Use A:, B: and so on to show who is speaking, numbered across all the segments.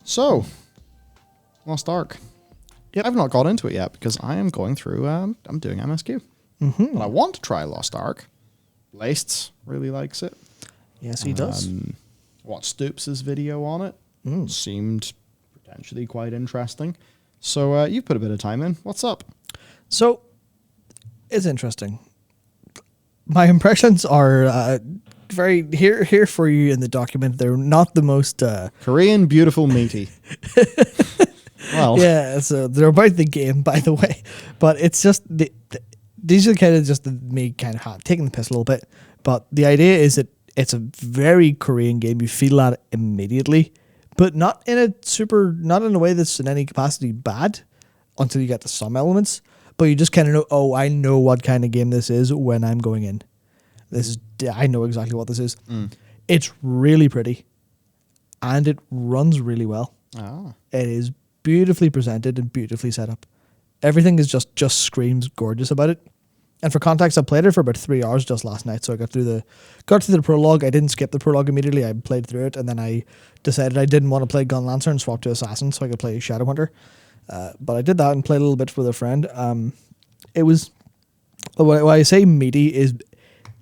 A: So, Lost Ark.
B: Yep.
A: I've not got into it yet because I am going through, I'm doing MSQ.
B: Mm-hmm.
A: And I want to try Lost Ark. Laced really likes it.
B: Yes, he does.
A: Watched Stoops' video on it. Seemed potentially quite interesting. So you've put a bit of time in. What's up?
B: So, it's interesting. My impressions are very here for you in the document. They're not the most
A: Korean, beautiful, meaty. Well,
B: yeah. So they're about the game, by the way, but it's just these are kind of just me kind of taking the piss a little bit. But the idea is that it's a very Korean game. You feel that immediately, but not in a way that's in any capacity bad until you get to some elements. But you just kind of know, oh, I know what kind of game this is when I'm going in. I know exactly what this is. It's really pretty, and it runs really well.
A: Ah.
B: It is beautifully presented and beautifully set up. Everything is just screams gorgeous about it. And for context, I played it for about 3 hours just last night. So I got through the prologue. I didn't skip the prologue immediately. I played through it, and then I decided I didn't want to play Gun Lancer and swapped to Assassin so I could play Shadowhunter. But I did that and played a little bit with a friend. It was, what I say meaty is,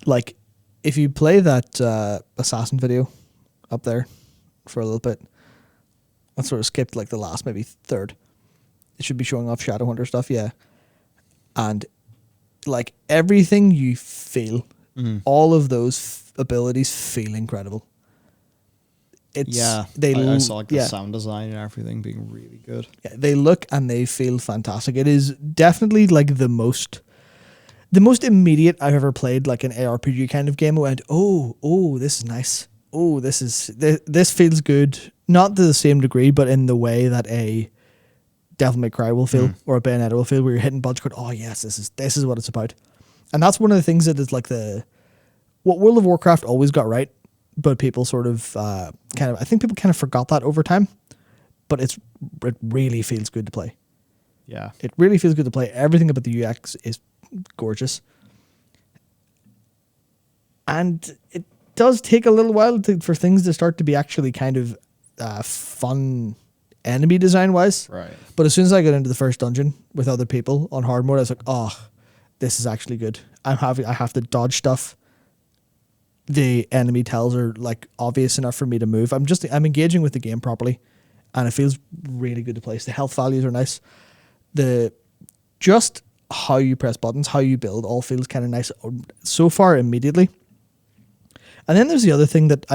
B: like, if you play that Assassin video up there for a little bit, I sort of skipped like the last maybe third. It should be showing off Shadowhunter stuff, yeah. And like everything you feel, all of those abilities feel incredible. It's
A: I saw like the sound design and everything being really good.
B: Yeah, they look and they feel fantastic. It is definitely like the most immediate I've ever played like an ARPG kind of game. I went, oh, this is nice. Oh, this feels good. Not to the same degree, but in the way that a Devil May Cry will feel or a Bayonetta will feel, where you're hitting buttons going, oh yes, this is what it's about. And that's one of the things that is like what World of Warcraft always got right, but people sort of I think people kind of forgot that over time. But it really feels good to play.
A: Yeah.
B: It really feels good to play. Everything about the UX is gorgeous. And it does take a little while for things to start to be actually kind of fun enemy design wise.
A: Right.
B: But as soon as I got into the first dungeon with other people on hard mode, I was like, oh, this is actually good. I have to dodge stuff. The enemy tells are like obvious enough for me to move. I'm engaging with the game properly, and it feels really good to play. The health values are nice. Just how you press buttons, how you build, all feels kind of nice so far immediately. And then there's the other thing that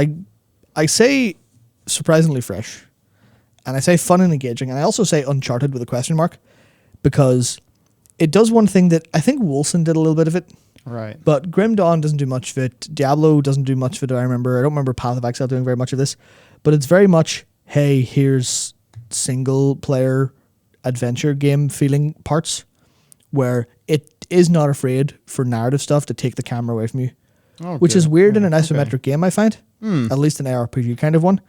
B: I say surprisingly fresh, and I say fun and engaging, and I also say Uncharted with a question mark, because it does one thing that I think Wolcen did a little bit of it.
A: Right.
B: But Grim Dawn doesn't do much of it. Diablo doesn't do much of it. I don't remember Path of Exile doing very much of this. But it's very much, hey, here's single player adventure game feeling parts where it is not afraid for narrative stuff to take the camera away from you.
A: Oh,
B: which
A: good.
B: is weird in an isometric game, I find. At least an ARPG kind of one.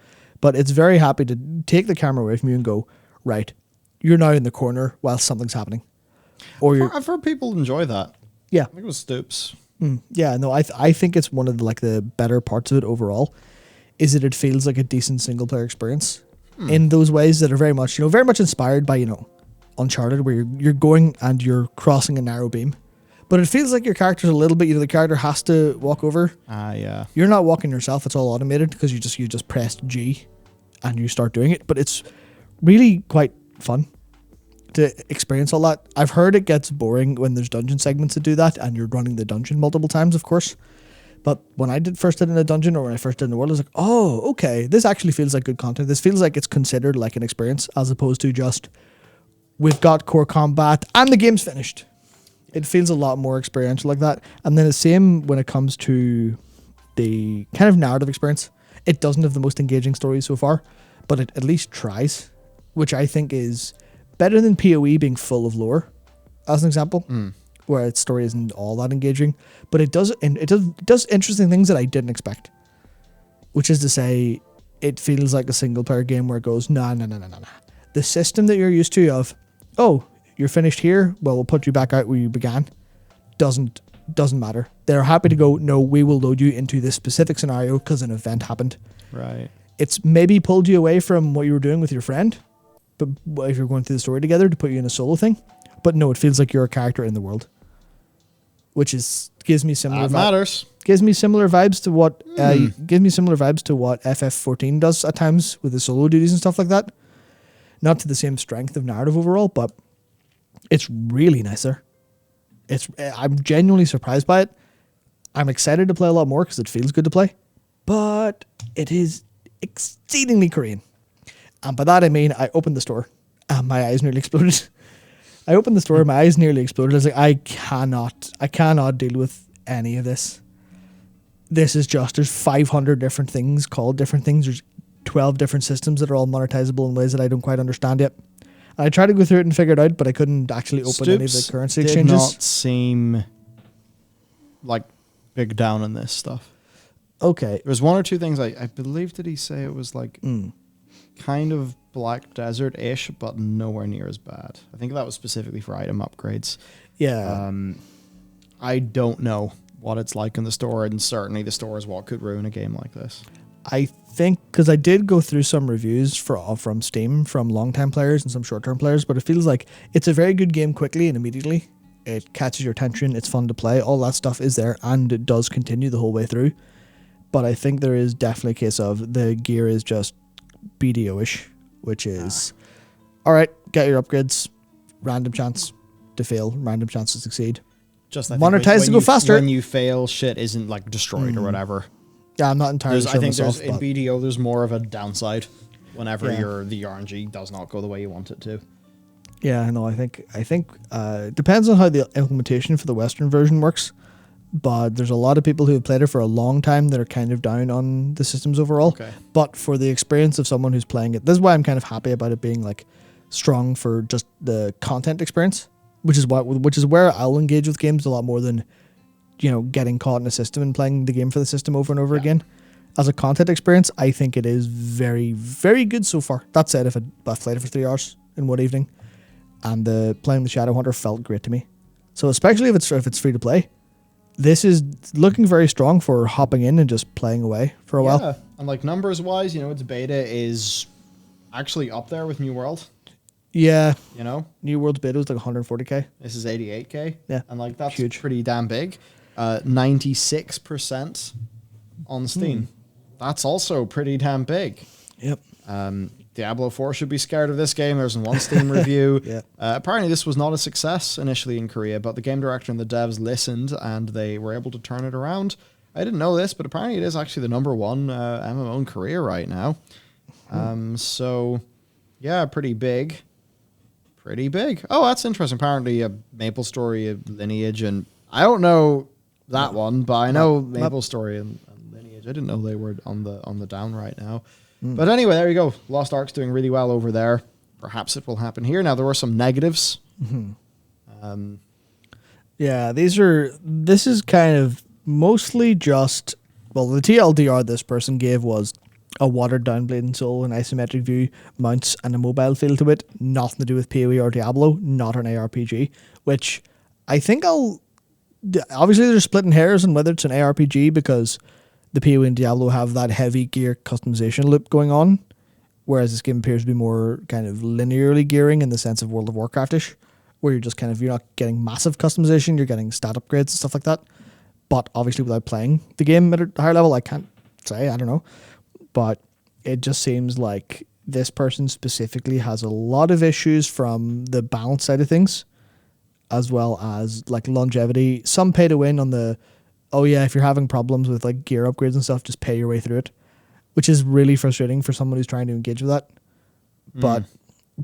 B: But it's very happy to take the camera away from you and go, right, you're now in the corner while something's happening. Or
A: I've heard people enjoy that.
B: Yeah.
A: I think it was Stoops.
B: Yeah, no, I think it's one of the better parts of it overall, is that it feels like a decent single player experience in those ways that are very much inspired by, Uncharted, where you're going and you're crossing a narrow beam. But it feels like your character's a little bit, the character has to walk over.
A: Yeah.
B: You're not walking yourself, it's all automated because you just pressed G and you start doing it. But it's really quite fun to experience all that. I've heard it gets boring when there's dungeon segments that do that and you're running the dungeon multiple times, of course. But when I first did in a dungeon, or when I first did in the world, I was like, oh, okay, this actually feels like good content. This feels like it's considered like an experience as opposed to just, we've got core combat and the game's finished. It feels a lot more experiential like that. And then the same when it comes to the kind of narrative experience. It doesn't have the most engaging stories so far, but it at least tries, which I think is better than PoE being full of lore, as an example, where its story isn't all that engaging. But it does interesting things that I didn't expect, which is to say, it feels like a single player game where it goes, nah. The system that you're used to of, oh, you're finished here, well, we'll put you back out where you began, doesn't matter. They're happy to go, no, we will load you into this specific scenario because an event happened.
A: Right.
B: it's maybe pulled you away from what you were doing with your friend, but if you're going through the story together to put you in a solo thing. But no, it feels like you're a character in the world, which gives me similar
A: matters.
B: Gives me similar vibes to what FF14 does at times with the solo duties and stuff like that. Not to the same strength of narrative overall, but it's really nicer. I'm genuinely surprised by it. I'm excited to play a lot more because it feels good to play, but it is exceedingly Korean. And by that I mean I opened the store and my eyes nearly exploded. I opened the store and my eyes nearly exploded. I was like, I cannot deal with any of this. This is just, there's 500 different things called different things. There's 12 different systems that are all monetizable in ways that I don't quite understand yet. And I tried to go through it and figure it out, but I couldn't actually open any of the currency exchanges.
A: Did not seem like big down on this stuff.
B: Okay.
A: There's one or two things I believe, did he say it was like kind of Black Desert-ish, but nowhere near as bad. I think that was specifically for item upgrades.
B: Yeah.
A: I don't know what it's like in the store, and certainly the store is what could ruin a game like this.
B: I think, because I did go through some reviews from Steam from long-time players and some short-term players, but it feels like it's a very good game quickly and immediately. It catches your attention, it's fun to play, all that stuff is there, and it does continue the whole way through. But I think there is definitely a case of the gear is just BDO-ish, which is, all right, get your upgrades, random chance to fail, random chance to succeed.
A: Just
B: monetize to go faster.
A: When you fail, shit isn't like destroyed or whatever.
B: Yeah, I'm not entirely sure
A: I think
B: myself,
A: in BDO there's more of a downside whenever the RNG does not go the way you want it to.
B: Yeah, no, I think depends on how the implementation for the Western version works, but there's a lot of people who have played it for a long time that are kind of down on the systems overall.
A: Okay.
B: But for the experience of someone who's playing it, this is why I'm kind of happy about it being like strong for just the content experience, which is where I'll engage with games a lot more than, you know, getting caught in a system and playing the game for the system over and over again. As a content experience, I think it is very, very good so far. That said, I've played it for 3 hours in one evening, and playing the Shadowhunter felt great to me. So especially if it's free to play, this is looking very strong for hopping in and just playing away for a while.
A: Yeah, and like numbers wise, you know, its beta is actually up there with New World.
B: Yeah.
A: You know?
B: New World's beta was like 140k.
A: This is 88k.
B: Yeah.
A: And like that's
B: huge.
A: Pretty damn big. 96% on Steam. That's also pretty damn big.
B: Yep.
A: Diablo 4 should be scared of this game. There's one Steam review.
B: Yeah.
A: Apparently this was not a success initially in Korea, but the game director and the devs listened and they were able to turn it around. I didn't know this, but apparently it is actually the #1 MMO in Korea right now. So yeah, pretty big. Pretty big. Oh, that's interesting. Apparently a Maple Story, a Lineage, and I don't know that one, but I know Maple Story and Lineage. I didn't know they were on the down right now. But anyway, there you go. Lost Ark's doing really well over there. Perhaps it will happen here. Now, there were some negatives.
B: Yeah, this is kind of mostly just, well, the TLDR this person gave was a watered-down Blade and Soul, an isometric view, mounts, and a mobile feel to it. Nothing to do with PoE or Diablo, not an ARPG, which I think obviously they're splitting hairs on whether it's an ARPG because the PoE and Diablo have that heavy gear customization loop going on, whereas this game appears to be more kind of linearly gearing in the sense of World of Warcraft-ish, where you're just you're not getting massive customization, you're getting stat upgrades and stuff like that. But obviously without playing the game at a higher level, I can't say, I don't know. But it just seems like this person specifically has a lot of issues from the balance side of things, as well as like longevity. Some pay to win on the, oh yeah, if you're having problems with like gear upgrades and stuff, just pay your way through it, which is really frustrating for someone who's trying to engage with that. But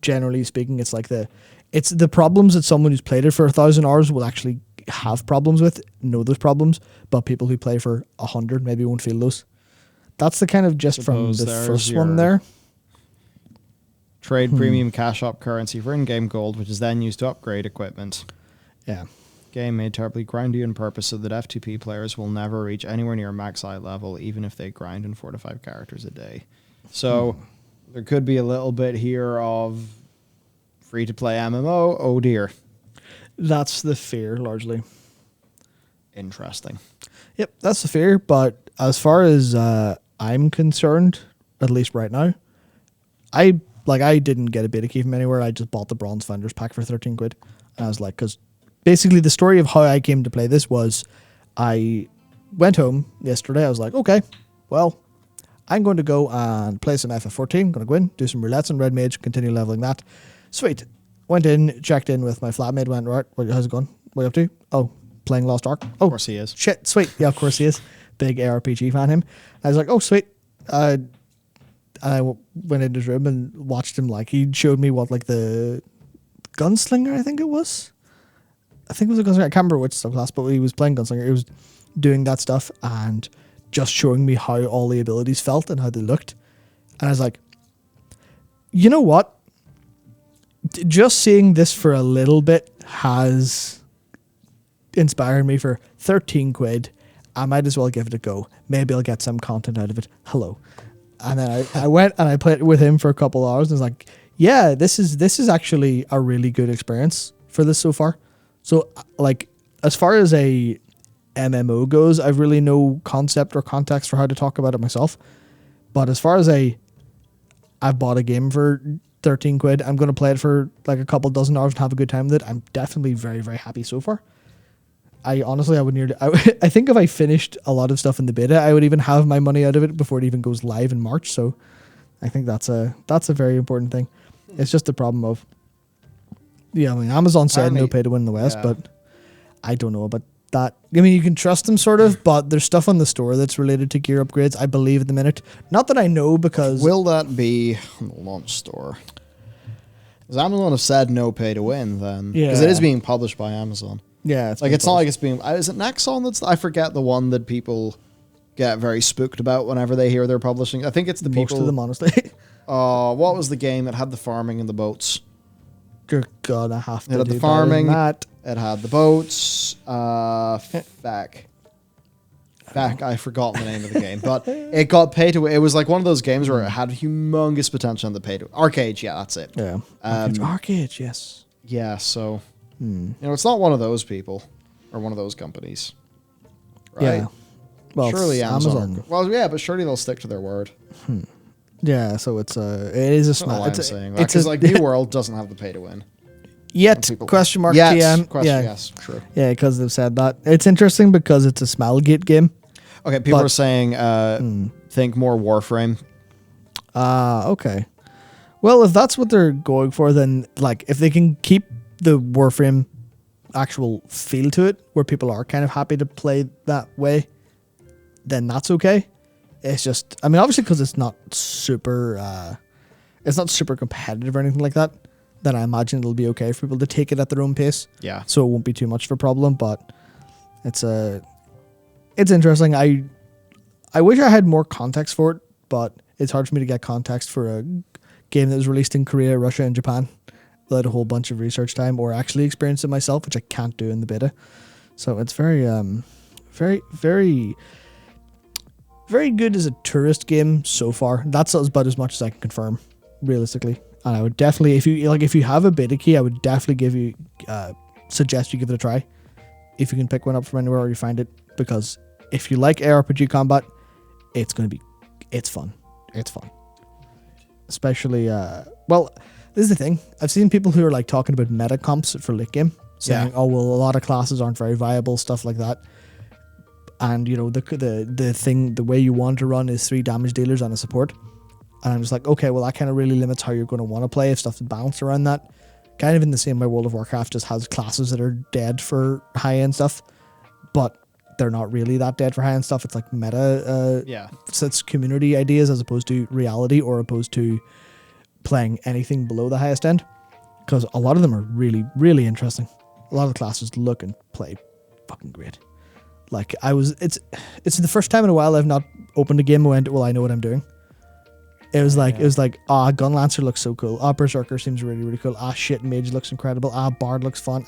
B: generally speaking, it's the problems that someone who's played it for 1,000 hours will actually have problems with, know those problems, but people who play for 100 maybe won't feel those. That's the kind of gist from the first one there.
A: Trade premium cash up currency for in-game gold, which is then used to upgrade equipment.
B: Yeah.
A: Game made terribly grindy on purpose so that F2P players will never reach anywhere near max eye level, even if they grind in 4 to 5 characters a day. So there could be a little bit here of free-to-play MMO. Oh dear.
B: That's the fear, largely.
A: Interesting.
B: Yep, that's the fear. But as far as I'm concerned, at least right now. I didn't get a beta key from anywhere. I just bought the Bronze Founders pack for 13 quid. And I was like, because basically the story of how I came to play this was I went home yesterday. I was like, okay, well, I'm going to go and play some FF14. I'm going to go in, do some roulettes on Red Mage, continue leveling that. Sweet. Went in, checked in with my flatmate, went, right, how's it going? What are you up to? Oh, playing Lost Ark. Oh,
A: Of course he is.
B: shit, sweet. Yeah, of course he is. Big ARPG fan, him. I was like, oh, sweet. I went into his room and watched him. Like, he showed me what, like, the Gunslinger, I think it was. I think it was a Gunslinger. I can't remember which subclass, but he was playing Gunslinger. He was doing that stuff and just showing me how all the abilities felt and how they looked. And I was like, you know what? Just seeing this for a little bit has inspired me for 13 quid. I might as well give it a go. Maybe I'll get some content out of it. Hello. And then I went and I played with him for a couple of hours and was like, yeah, this is actually a really good experience for this so far. So, like, as far as a MMO goes, I've really no concept or context for how to talk about it myself. But as far as I've bought a game for 13 quid, I'm going to play it for like a couple dozen hours and have a good time with it. I'm definitely very, very happy so far. I think if I finished a lot of stuff in the beta, I would even have my money out of it before it even goes live in March. So I think that's a very important thing. It's just the problem of, yeah, I mean, Amazon said no pay to win in the West, but I don't know about that. I mean, you can trust them sort of, but there's stuff on the store that's related to gear upgrades, I believe, at the minute. Not that I know, because...
A: Will that be on the launch store? Because Amazon have said no pay to win then.
B: Yeah.
A: Because it is being published by Amazon.
B: Yeah.
A: Like, it's not like it's being... Is it Nexon that's... I forget the one that people get very spooked about whenever they hear they're publishing. I think it's the
B: most
A: people...
B: of them, honestly.
A: What was the game that had the farming and the boats?
B: Good God, I have to
A: It had
B: do
A: the farming.
B: that.
A: It had the boats. Feck, I forgot the name of the game, but it got pay to. It was like one of those games where it had humongous potential in the pay to. Arcade, yeah, that's it.
B: Yeah, Arcade, yes.
A: Yeah, so you know, it's not one of those people or one of those companies, right?
B: Yeah. Well,
A: surely
B: Amazon.
A: Well, yeah, but surely they'll stick to their word.
B: Yeah, so it is a
A: Small.
B: small.
A: I'm saying that because like New World doesn't have the pay to win.
B: Yet question mark
A: yes,
B: TM.
A: question, yes, true.
B: Yeah, because they've said that. It's interesting because it's a Smilegate game.
A: Okay, people are saying think more Warframe.
B: Okay. Well, if that's what they're going for, then like if they can keep the Warframe actual feel to it, where people are kind of happy to play that way, then that's okay. It's just, I mean, obviously because it's not super competitive or anything like that, then I imagine it'll be okay for people to take it at their own pace.
A: Yeah.
B: So it won't be too much of a problem, but it's interesting. I wish I had more context for it, but it's hard for me to get context for a game that was released in Korea, Russia, and Japan without a whole bunch of research time or actually experience it myself, which I can't do in the beta. So it's very, very, very, very good as a tourist game so far. That's about as much as I can confirm, realistically. And I would definitely, if you have a beta key, I would definitely suggest you give it a try. If you can pick one up from anywhere or you find it, because if you like ARPG combat, it's fun. It's fun. Especially, well, this is the thing. I've seen people who are like talking about meta comps for late game, saying, "Oh, well, a lot of classes aren't very viable," stuff like that. And you know, the way you want to run is 3 damage dealers and a support. And I'm just like, okay, well, that kind of really limits how you're going to want to play if stuff is balanced around that. Kind of in the same way World of Warcraft just has classes that are dead for high-end stuff, but they're not really that dead for high-end stuff. It's like meta, so it's community ideas as opposed to reality, or opposed to playing anything below the highest end. Because a lot of them are really, really interesting. A lot of the classes look and play fucking great. Like, it's the first time in a while I've not opened a game and went, well, I know what I'm doing. It was like, Gun Lancer looks so cool. Berserker seems really, really cool. Shit, Mage looks incredible. Bard looks fun.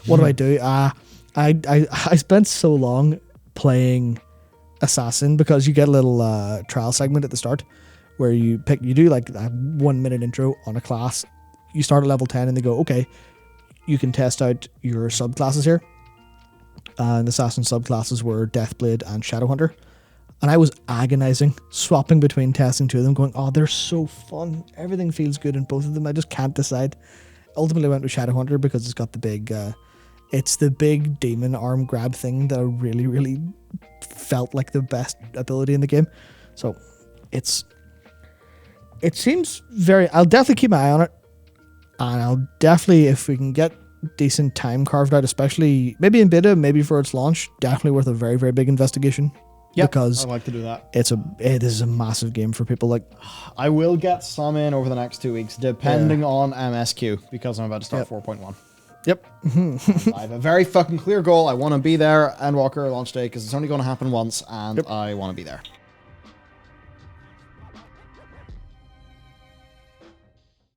B: What do I do? I spent so long playing Assassin because you get a little trial segment at the start where you do like a 1 minute intro on a class. You start at level 10 and they go, okay, you can test out your subclasses here. And Assassin subclasses were Deathblade and Shadowhunter. And I was agonizing, swapping between testing two of them, going, oh, they're so fun. Everything feels good in both of them. I just can't decide. Ultimately went with Shadowhunter because it's got the big, it's the big demon arm grab thing that I really, really felt like the best ability in the game. So it seems very, I'll definitely keep my eye on it. And I'll definitely, if we can get decent time carved out, especially maybe in beta, maybe for its launch, definitely worth a very, very big investigation.
A: Yeah,
B: because
A: I'd like to do that.
B: It is a massive game for people. Like,
A: I will get some in over the next 2 weeks, depending on MSQ, because I'm about to start 4.1.
B: Yep.
A: I have a very fucking clear goal. I want to be there Endwalker launch day because it's only going to happen once, and I want to be there.